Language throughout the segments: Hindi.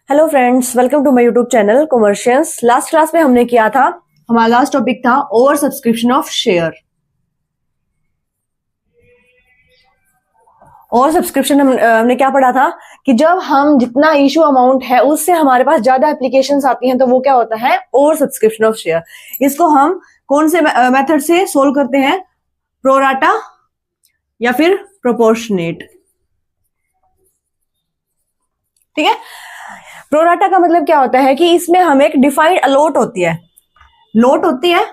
Hello friends, welcome to my YouTube channel commercious. Last class में हमने किया था, हमारा लास्ट टॉपिक था over subscription of share. Over subscription हमने क्या पढ़ा था कि जब हम जितना इशू अमाउंट है उससे हमारे पास ज्यादा एप्लीकेशंस आती हैं तो वो क्या होता है, ओवर सब्सक्रिप्शन ऑफ शेयर। इसको हम कौन से मेथड से सोल्व करते हैं, प्रोराटा या फिर प्रोपोर्शनेट। ठीक है, प्रोराटा का मतलब क्या होता है कि इसमें हमें एक डिफाइंड अलॉट होती है, लॉट होती है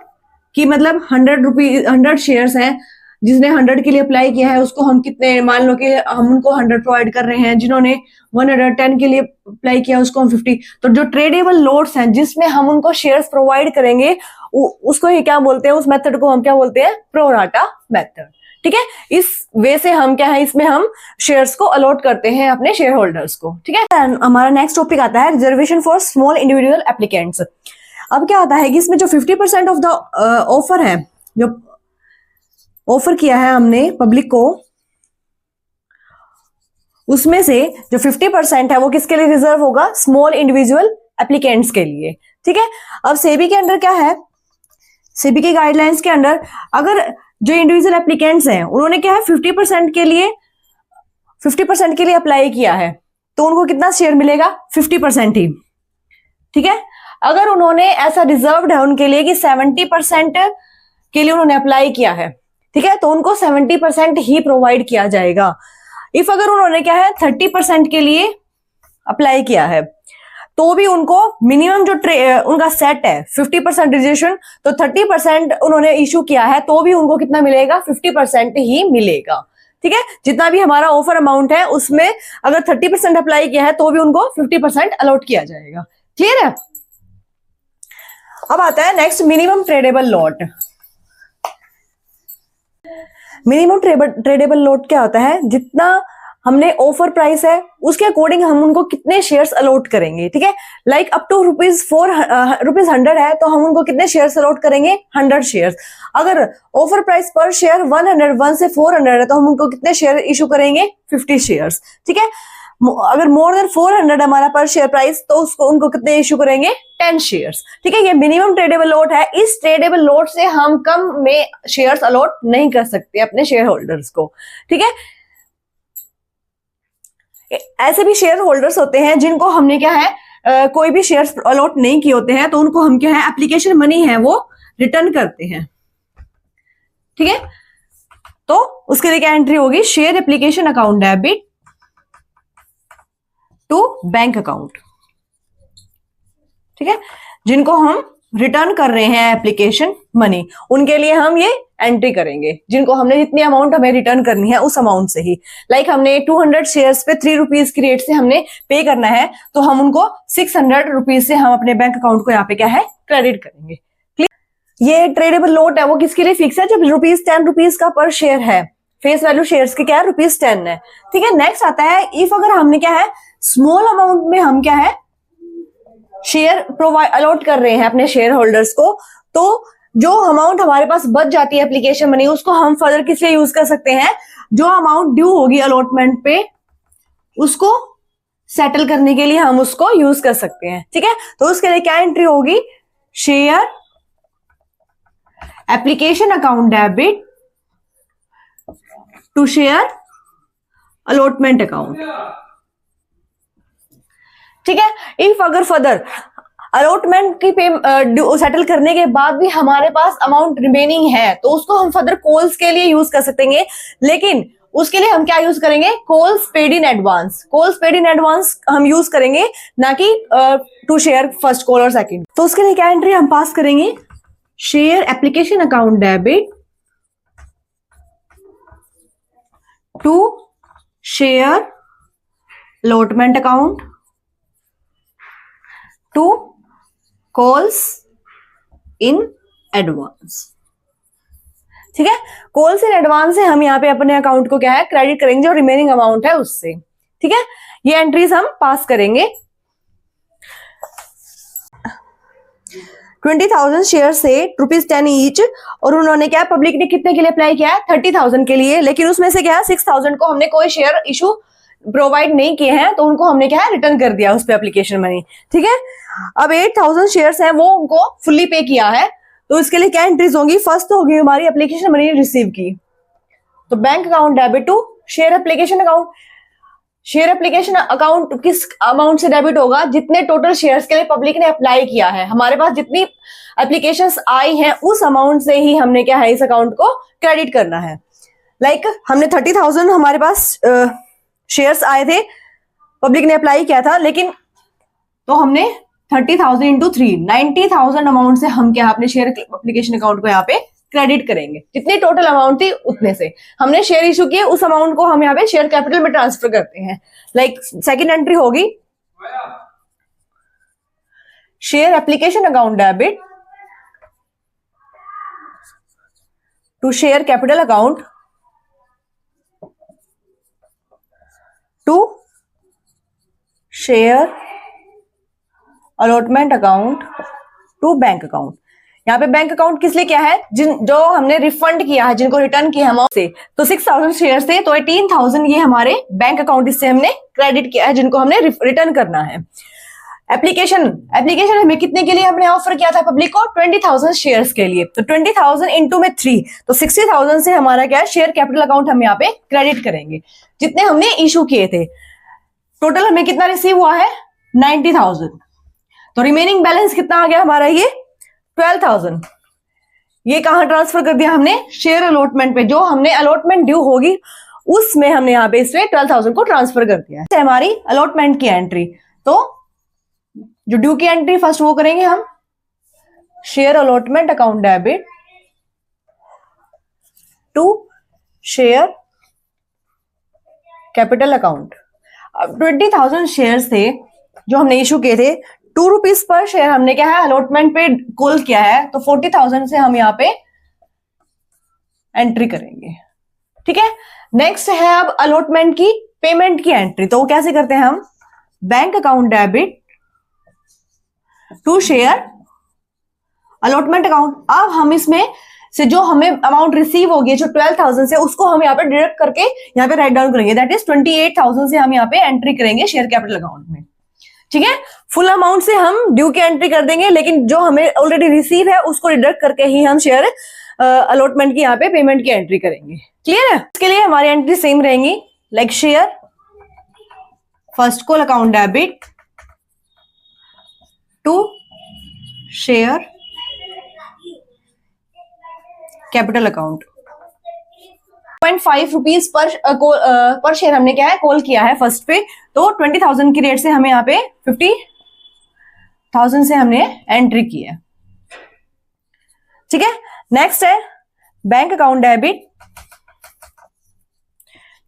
कि मतलब 100 शेयर्स हैं, जिसने 100 के लिए अप्लाई किया है उसको हम कितने, मान लो कि हम उनको 100 प्रोवाइड कर रहे हैं, जिन्होंने 110 के लिए अप्लाई किया उसको हम 50। तो जो ट्रेडेबल लॉट्स हैं जिसमें हम उनको शेयर्स प्रोवाइड करेंगे उसको ही क्या बोलते हैं, उस मेथड को हम क्या बोलते हैं, प्रोराटा मेथड। ठीक है, इस वे से हम क्या है, इसमें हम शेयर्स को अलॉट करते हैं अपने शेयर होल्डर्स को। ठीक है, हमारा नेक्स्ट टॉपिक आता है reservation for small individual applicants. अब क्या होता है कि इसमें जो 50% ऑफ द ऑफर है, जो ऑफर किया है हमने पब्लिक को, उसमें से जो 50% है वो किसके लिए रिजर्व होगा, स्मॉल इंडिविजुअल एप्लीकेंट्स के लिए। ठीक है, अब सेबी के अंडर क्या है, सेबी के गाइडलाइंस के अंडर अगर जो इंडिविजुअल एप्लीकेंट्स हैं उन्होंने क्या है 50% के लिए अप्लाई किया है तो उनको कितना शेयर मिलेगा, 50% ही। ठीक है, अगर उन्होंने ऐसा रिजर्व्ड है उनके लिए कि 70% के लिए उन्होंने अप्लाई किया है, ठीक है, तो उनको 70% ही प्रोवाइड किया जाएगा। इफ अगर उन्होंने क्या है 30% के लिए अप्लाई किया है तो भी उनको मिनिमम जो उनका सेट है 50% रिजर्वेशन, तो 30% उन्होंने इशू किया है तो भी उनको कितना मिलेगा, 50% ही मिलेगा। ठीक है, जितना भी हमारा ऑफर अमाउंट है उसमें अगर 30% अप्लाई किया है तो भी उनको 50% अलॉट किया जाएगा। क्लियर है। अब आता है next, minimum tradable lot. Minimum tradable lot क्या होता है, जितना हमने ऑफर प्राइस है उसके अकॉर्डिंग हम उनको कितने शेयर्स अलॉट करेंगे। ठीक है, लाइक अप टू ₹100 है तो हम उनको कितने शेयर्स अलॉट करेंगे, 100 शेयर्स। अगर ऑफर प्राइस पर शेयर 101 से 400 है तो हम उनको कितने शेयर इशू करेंगे, 50 शेयर्स। ठीक है, अगर मोर देन 400 हमारा पर शेयर प्राइस तो उसको उनको कितने इशू करेंगे, 10 शेयर्स। ठीक है, ये मिनिमम ट्रेडेबल लॉट है। इस ट्रेडेबल लॉट से हम कम में शेयर्स अलॉट नहीं कर सकते अपने शेयर होल्डर्स को। ठीक है, ऐसे भी शेयर होल्डर्स होते हैं जिनको हमने क्या है कोई भी शेयर्स अलॉट नहीं किए होते हैं तो उनको हम क्या है, एप्लीकेशन मनी है वो रिटर्न करते हैं। ठीक है, तो उसके लिए क्या एंट्री होगी, share application account debit to bank account. ठीक है, जिनको हम रिटर्न कर रहे हैं एप्लीकेशन मनी, उनके लिए हम ये एंट्री करेंगे, जिनको हमने जितनी अमाउंट हमें रिटर्न करनी है उस अमाउंट से ही। लाइक हमने 200 शेयर्स पे 3 रुपीज की रेट से हमने पे करना है तो हम उनको 600 रुपीज से हम अपने बैंक अकाउंट को यहाँ पे क्या है, क्रेडिट करेंगे। ये ट्रेडेबल लॉट है वो किसके लिए फिक्स है, जब ₹10 का पर शेयर है, फेस वैल्यू शेयर्स की क्या है, ₹10 है। ठीक है, नेक्स्ट आता है, इफ अगर हमने क्या है स्मॉल अमाउंट में हम क्या है शेयर प्रोवाइड अलॉट कर रहे हैं अपने शेयर होल्डर्स को, तो जो अमाउंट हमारे पास बच जाती है एप्लीकेशन मनी उसको हम फर्दर किस लिए यूज कर सकते हैं, जो अमाउंट ड्यू होगी अलॉटमेंट पे उसको सेटल करने के लिए हम उसको यूज कर सकते हैं। ठीक है, तो उसके लिए क्या एंट्री होगी, share application account debit to share allotment account. ठीक है, इफ अगर फर्दर अलॉटमेंट की सेटल करने के बाद भी हमारे पास अमाउंट रिमेनिंग है तो उसको हम फर्दर कॉल्स के लिए यूज कर सकेंगे, लेकिन उसके लिए हम क्या यूज करेंगे, calls paid in advance. Calls paid in advance हम यूज करेंगे, ना कि टू शेयर फर्स्ट कॉल और सेकंड। तो उसके लिए क्या एंट्री हम पास करेंगे, share application account debit to share allotment account to calls in advance. ठीक है, कॉल्स इन एडवांस से हम यहाँ पे अपने अकाउंट को क्या है, क्रेडिट करेंगे जो रिमेनिंग अमाउंट है उससे। ठीक है, ये एंट्रीज हम पास करेंगे। 20,000 शेयर से ₹10 ईच, और उन्होंने क्या, पब्लिक ने कितने के लिए अप्लाई किया है, 30,000 के लिए, लेकिन उसमें से क्या है 6,000 को हमने कोई शेयर इशू प्रोवाइड नहीं किए हैं तो उनको हमने क्या है रिटर्न कर दिया उस पे एप्लीकेशन मनी। ठीक है, अब 8000 शेयर्स हैं वो उनको फुल्ली पे किया है, तो इसके लिए क्या एंट्रीज होंगी? फर्स्ट तो होगी हमारी एप्लीकेशन मनी रिसीव की, तो bank account debit to share application account. Share application account किस अमाउंट से डेबिट होगा? जितने टोटल शेयर्स के लिए पब्लिक ने अप्लाई किया है, हमारे पास जितनी एप्लीकेशंस आई हैं उस अमाउंट से ही हमने क्या है इस अकाउंट को क्रेडिट करना है। लाइक हमने 30,000 हमारे पास शेयर्स आए थे, पब्लिक ने अप्लाई किया था, लेकिन तो हमने 30,000 इंटू 3 90,000 अमाउंट से हम क्या अपने शेयर एप्लीकेशन अकाउंट को यहाँ पे क्रेडिट करेंगे। जितनी टोटल अमाउंट थी उतने से हमने शेयर इशू किए, उस अमाउंट को हम यहाँ पे शेयर कैपिटल में ट्रांसफर करते हैं। लाइक सेकंड एंट्री होगी share application account debit to share capital account to share allotment account to bank account. यहाँ पे बैंक अकाउंट किस लिए क्या है? जो हमने रिफंड किया है, जिनको रिटर्न किया है अमाउंट से, तो 6,000 शेयर थे तो 18,000 ये हमारे बैंक अकाउंट इससे हमने क्रेडिट किया है, जिनको हमने रिटर्न करना है। एप्लीकेशन हमें कितने के लिए हमने ऑफर किया था पब्लिक को? 20,000 शेयर्स के लिए, तो 20,000 इंटू में 3 तो 60,000 से हमारा क्या है शेयर कैपिटल अकाउंट हम यहाँ पे क्रेडिट करेंगे, जितने हमने इशू किए थे। टोटल हमें कितना रिसीव हुआ है? 90,000, तो रिमेनिंग बैलेंस कितना आ गया हमारा? ये 12,000। ये कहां ट्रांसफर कर दिया हमने? शेयर अलॉटमेंट पे, जो हमने अलॉटमेंट ड्यू होगी उसमें हमने यहाँ पे इसमें 12,000 को ट्रांसफर कर दिया है। हमारी अलॉटमेंट की एंट्री, तो जो ड्यू की एंट्री फर्स्ट वो करेंगे हम, share allotment account debit to share capital account. अब 20,000 शेयर्स थे जो हमने इशू किए थे, 2 रुपीज पर शेयर हमने क्या है अलॉटमेंट पे कॉल किया है, तो 40,000 से हम यहाँ पे एंट्री करेंगे। ठीक है, नेक्स्ट है अब अलॉटमेंट की पेमेंट की एंट्री, तो वो कैसे करते हैं हम? Bank account debit to share allotment account. अब हम इसमें से जो हमें अमाउंट रिसीव होगी जो 12,000 से, उसको हम यहाँ पे डिडक्ट करके यहाँ पे राइट डाउन करेंगे, दैट इज 28,000 से हम यहाँ पे एंट्री करेंगे शेयर कैपिटल अकाउंट में। ठीक है, फुल अमाउंट से हम ड्यू की एंट्री कर देंगे, लेकिन जो हमें ऑलरेडी रिसीव है उसको डिडक्ट करके ही हम शेयर अलॉटमेंट की यहाँ पे पेमेंट की एंट्री करेंगे। क्लियर है? इसके लिए हमारी एंट्री सेम रहेंगी, like share first call account debit to share capital account. 0.5 rupees पर शेयर हमने क्या है कॉल किया है फर्स्ट पे, तो 20,000 की रेट से हमें यहाँ पे 50,000 से हमने एंट्री की है। ठीक है, नेक्स्ट है bank account debit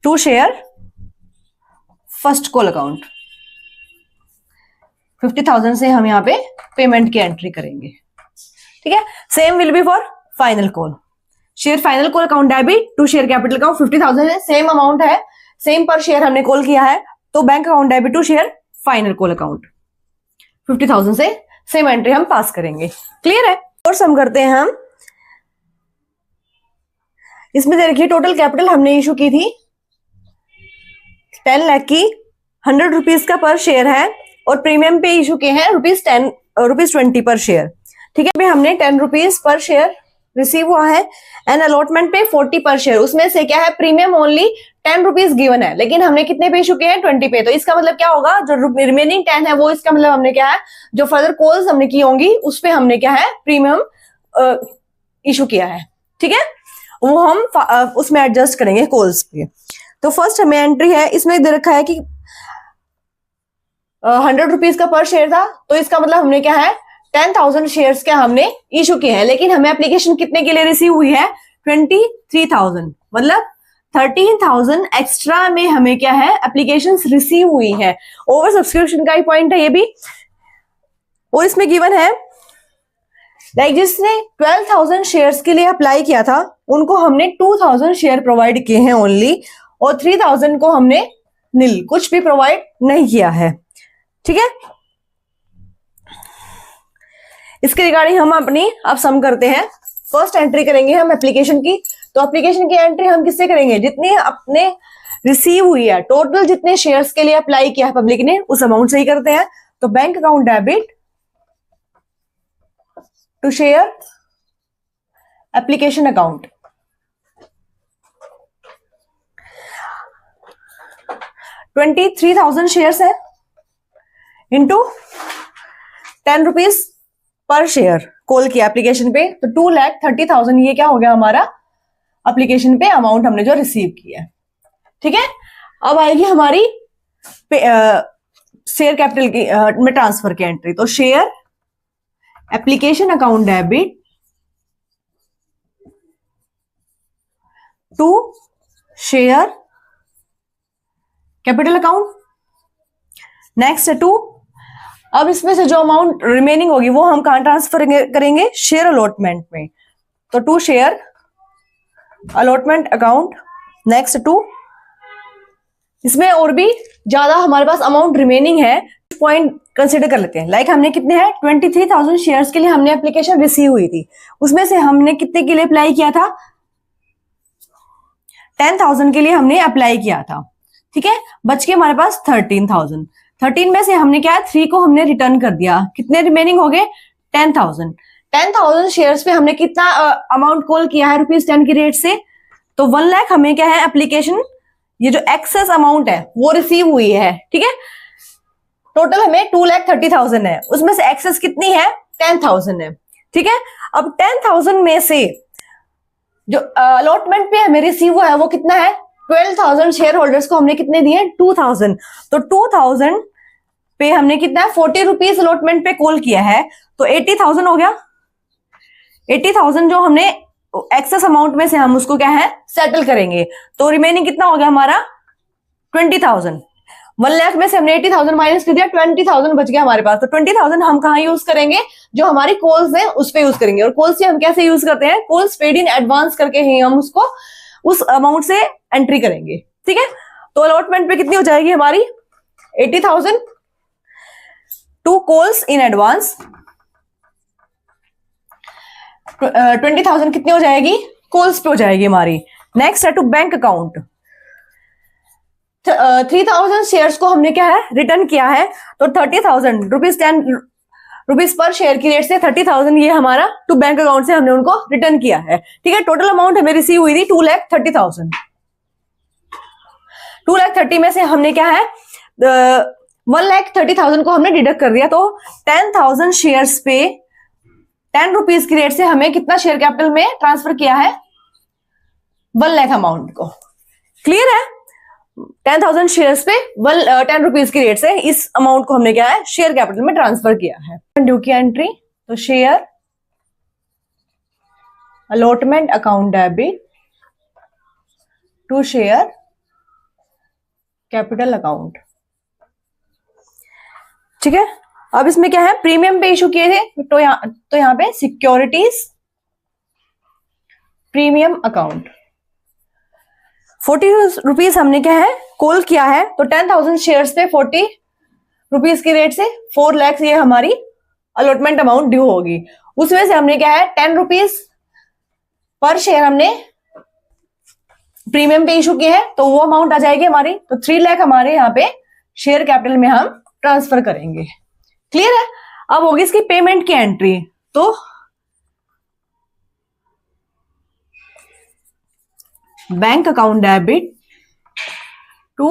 to share first call account. 50,000 से हम यहाँ पे पेमेंट की एंट्री करेंगे। ठीक है, same will be for final call, share final call account debit to share capital account. 50,000 है, सेम अमाउंट है, सेम पर शेयर हमने कॉल किया है, तो bank account debit to share final call account 50,000 से सेम एंट्री हम पास करेंगे। क्लियर है? और सम करते हैं हम, इसमें देखिए टोटल कैपिटल हमने इशू की थी 10 लाख की, 100 रुपीज का पर शेयर है, और प्रीमियम पे इशू किए हैं ₹20 पर शेयर। ठीक है, हमने 10 रुपीज पर शेयर रिसीव हुआ है एंड अलॉटमेंट पे 40 पर शेयर, उसमें से क्या है प्रीमियम ओनली 10 रुपीज गिवन है, लेकिन हमने कितने पे इशू किए हैं? 20 पे। तो इसका मतलब क्या होगा, जो रिमेनिंग 10 है वो इसका मतलब हमने क्या है जो फर्दर कॉल्स हमने की होंगी उस पे हमने क्या है प्रीमियम इशू किया है। ठीक है, वो हम उसमें एडजस्ट करेंगे कॉल्स पे। तो फर्स्ट हमें एंट्री है, इसमें दे रखा है कि 100 रुपीज का पर शेयर था, तो इसका मतलब हमने क्या है 10,000 शेयर्स के हमने इशू किए हैं, लेकिन हमें एप्लीकेशन कितने के लिए रिसीव हुई है? 23,000, मतलब 13,000 एक्स्ट्रा में हमें क्या है एप्लीकेशंस रिसीव हुई है। ओवर सब्सक्रिप्शन का ही पॉइंट है ये भी, और इसमें गिवन है लाइक जिसने 12,000 शेयर्स के लिए अप्लाई किया था उनको हमने 2,000 शेयर प्रोवाइड किए हैं ओनली, और 3,000 को हमने नील कुछ भी प्रोवाइड नहीं किया है। ठीक है, इसके रिगार्डिंग हम अपनी अब सम करते हैं। फर्स्ट एंट्री करेंगे हम एप्लीकेशन की, तो एप्लीकेशन की एंट्री हम किससे करेंगे? जितनी अपने रिसीव हुई है, टोटल जितने शेयर्स के लिए अप्लाई किया है पब्लिक ने उस अमाउंट से ही करते हैं। तो bank account debit to share application account. 23,000 shares है इंटू 10 रुपीज पर शेयर कॉल किया एप्लीकेशन पे, तो 2,30,000 ये क्या हो गया हमारा एप्लीकेशन पे अमाउंट हमने जो रिसीव किया है। ठीक है, अब आएगी हमारी शेयर कैपिटल की में ट्रांसफर की एंट्री। तो share application account debit to share capital account. Next है 2। अब इसमें से जो अमाउंट रिमेनिंग होगी वो हम कहां ट्रांसफर करेंगे, शेयर अलॉटमेंट में। तो to share allotment account. Next 2। इसमें और भी ज्यादा हमारे पास अमाउंट रिमेनिंग है, पॉइंट कंसिडर कर लेते हैं। लाइक हमने कितने हैं 23,000 शेयर्स के लिए हमने एप्लीकेशन रिसीव हुई थी, उसमें से हमने कितने के लिए अप्लाई किया था, 10,000 के लिए हमने अप्लाई किया था। ठीक है, बच के हमारे पास 13,000। 13 में से हमने क्या है 3 को हमने रिटर्न कर दिया, कितने रिमेनिंग हो गए 10,000। 10,000 शेयर्स पे हमने कितना अमाउंट कॉल किया है ₹10 की रेट से, तो 1 लाख हमें क्या है एप्लीकेशन, ये जो एक्सेस अमाउंट है वो रिसीव हुई है। ठीक है, टोटल हमें 2,30,000 है, उसमें से एक्सेस कितनी है 10,000 है। ठीक है, अब 10,000 में से जो अलॉटमेंट पे हमें रिसीव हुआ है वो कितना है 12,000 शेयर होल्डर्स को हमने कितने दिए 2,000। तो 2,000 पे हमने कितना 40 रुपीज अलॉटमेंट पे कॉल किया है, तो 80,000 हो गया। 80,000 जो हमने एक्सेस अमाउंट में से हम उसको क्या है सेटल करेंगे, तो रिमेनिंग कितना हो गया हमारा 20,000। 1 लाख में से हमने 80,000 माइनस कर दिया, 20,000 बच गया हमारे पास। तो 20,000 हम कहाँ यूज करेंगे, जो हमारी कॉल्स है उस पे यूज करेंगे। और कॉल्स से हम कैसे यूज करते हैं, कॉल्स पेड इन एडवांस करके ही हम उसको उस अमाउंट से एंट्री करेंगे। ठीक है, तो अलॉटमेंट पे कितनी हो जाएगी हमारी 80,000 टू कॉल्स इन एडवांस। 20,000 कितनी हो जाएगी कॉल्स पे हो जाएगी हमारी। नेक्स्ट है टू बैंक अकाउंट। 3,000 शेयर्स को हमने क्या है रिटर्न किया है, तो 30,000 ₹10 रुपीज पर शेयर की रेट से 30,000 ये हमारा टू बैंक अकाउंट से हमने उनको रिटर्न किया है। ठीक है, टोटल अमाउंट हमें रिसीव हुई थी 2,30,000। 2,30,000 में से हमने क्या है 1,30,000 को हमने डिडक्ट कर दिया, तो 10,000 शेयर्स पे 10 रुपीज की रेट से हमें कितना शेयर कैपिटल में ट्रांसफर किया है 1 लाख अमाउंट को। क्लियर है, 10,000 शेयर्स पे 10 रुपीज की रेट से इस अमाउंट को हमने क्या है शेयर कैपिटल में ट्रांसफर किया है। ड्यू की एंट्री, तो share allotment account debit to share capital account. ठीक है, अब इसमें क्या है प्रीमियम पे इशू किए थे, तो यहां पे सिक्योरिटीज प्रीमियम अकाउंट 40 रुपीज हमने क्या है कॉल किया है, तो 10,000 शेयर्स पे 40 रुपीज की रेट से 4 लाख ये हमारी अलॉटमेंट अमाउंट ड्यू होगी। उसमें से हमने क्या है 10 रुपीज पर शेयर हमने प्रीमियम पे इशू किया है, तो वो अमाउंट आ जाएगी हमारी, तो 3 लाख हमारे यहाँ पे शेयर कैपिटल में हम ट्रांसफर करेंगे। क्लियर है, अब होगी इसकी पेमेंट की एंट्री। तो bank account debit to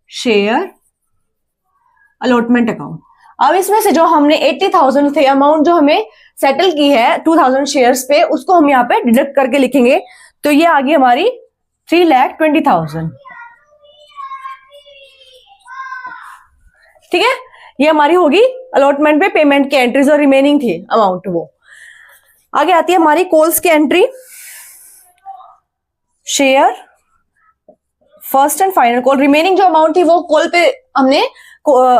share allotment account. अब इसमें से जो हमने 80,000 थे अमाउंट जो हमें सेटल की है 2,000 शेयर्स पे, उसको हम यहाँ पे डिडक्ट करके लिखेंगे, तो ये आ गई हमारी 3,20,000। ठीक है, ये हमारी होगी अलॉटमेंट पे पेमेंट की एंट्री जो रिमेनिंग थी अमाउंट। वो आगे आती है हमारी कॉल्स की entry. Share first and final call, remaining जो अमाउंट थी वो कॉल पे हमने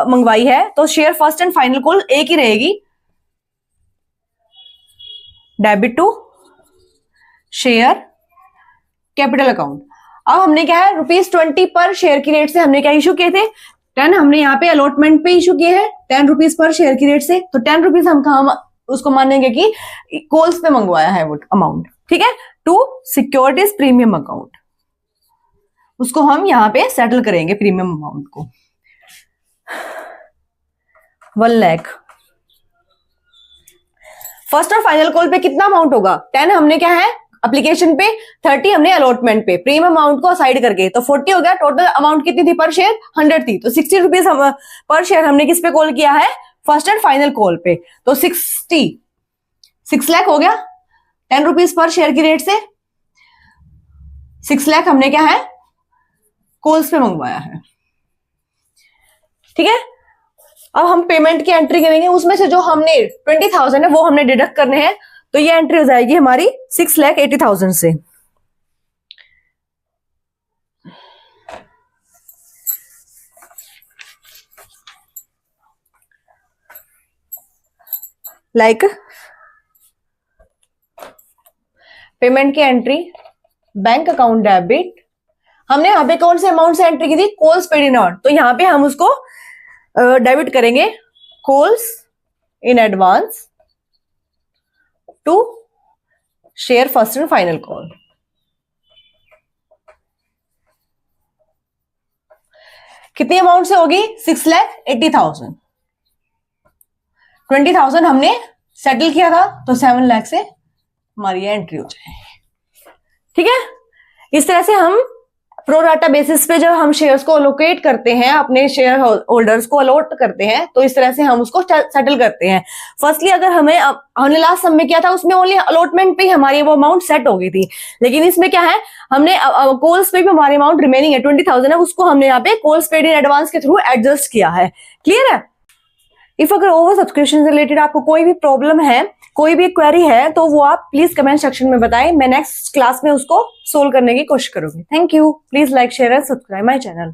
मंगवाई है, तो share first and final call एक ही रहेगी, debit to share capital account. अब हमने क्या है ₹20 पर शेयर की रेट से हमने क्या इशू किए थे 10, हमने यहाँ पे अलॉटमेंट पे इशू किए हैं 10 रुपीज पर शेयर की रेट से, तो 10 रुपीज हम कहा उसको मानेंगे कि कॉल्स पे मंगवाया है वो अमाउंट। ठीक है, टू सिक्योरिटीज प्रीमियम अकाउंट। उसको हम यहाँ पे सेटल करेंगे प्रीमियम अमाउंट को 1 लाख। फर्स्ट और फाइनल कॉल पे कितना अमाउंट होगा? 10 हमने क्या है एप्लीकेशन पे, 30 हमने अलॉटमेंट पे, प्रीमियम अमाउंट को साइड करके, तो 40 हो गया। टोटल अमाउंट कितनी थी पर शेयर? 100 थी, तो 60 रुपीज पर शेयर हमने किस पे कॉल किया है? फर्स्ट एंड फाइनल कॉल पे। तो 6 लाख हो गया 10 रुपीज पर शेयर की रेट से। 6 लाख हमने क्या है कॉल्स पे मंगवाया है, ठीक है। अब हम पेमेंट की एंट्री करेंगे, उसमें से जो हमने 20,000 है वो हमने डिडक्ट करने हैं, तो ये एंट्री हो जाएगी हमारी 6,80,000 से। लाइक पेमेंट की एंट्री, बैंक अकाउंट डेबिट, हमने यहाँ पे कौन से अमाउंट से एंट्री की थी? कॉल्स पेड इन ऑन, तो यहाँ पे हम उसको डेबिट करेंगे calls in advance to share first and final call. कितनी अमाउंट से होगी? 6,80,000। 20,000 हमने सेटल किया था, तो 7 लाख से हमारी एंट्री हो जाएगी, ठीक है। इस तरह से हम प्रोराटा बेसिस पे जब हम शेयर्स को अलोकेट करते हैं, अपने शेयर होल्डर्स को अलॉट करते हैं, तो इस तरह से हम उसको सेटल करते हैं। फर्स्टली अगर हमने लास्ट सम में किया था, उसमें ओनली अलॉटमेंट पे ही हमारी वो अमाउंट सेट हो गई थी, लेकिन इसमें क्या है हमने कॉल्स पे भी हमारी अमाउंट रिमेनिंग है 20,000 है, उसको हमने यहाँ पे कॉल्स पेड इन एडवांस के थ्रू एडजस्ट किया है। क्लियर है? इफ अगर ओवर सब्सक्रिप्शन से रिलेटेड आपको कोई भी प्रॉब्लम है, कोई भी क्वेरी है, तो वो आप प्लीज कमेंट सेक्शन में बताएं, मैं नेक्स्ट क्लास में उसको सोल्व करने की कोशिश करूंगी। Thank you. Please like share and subscribe my channel.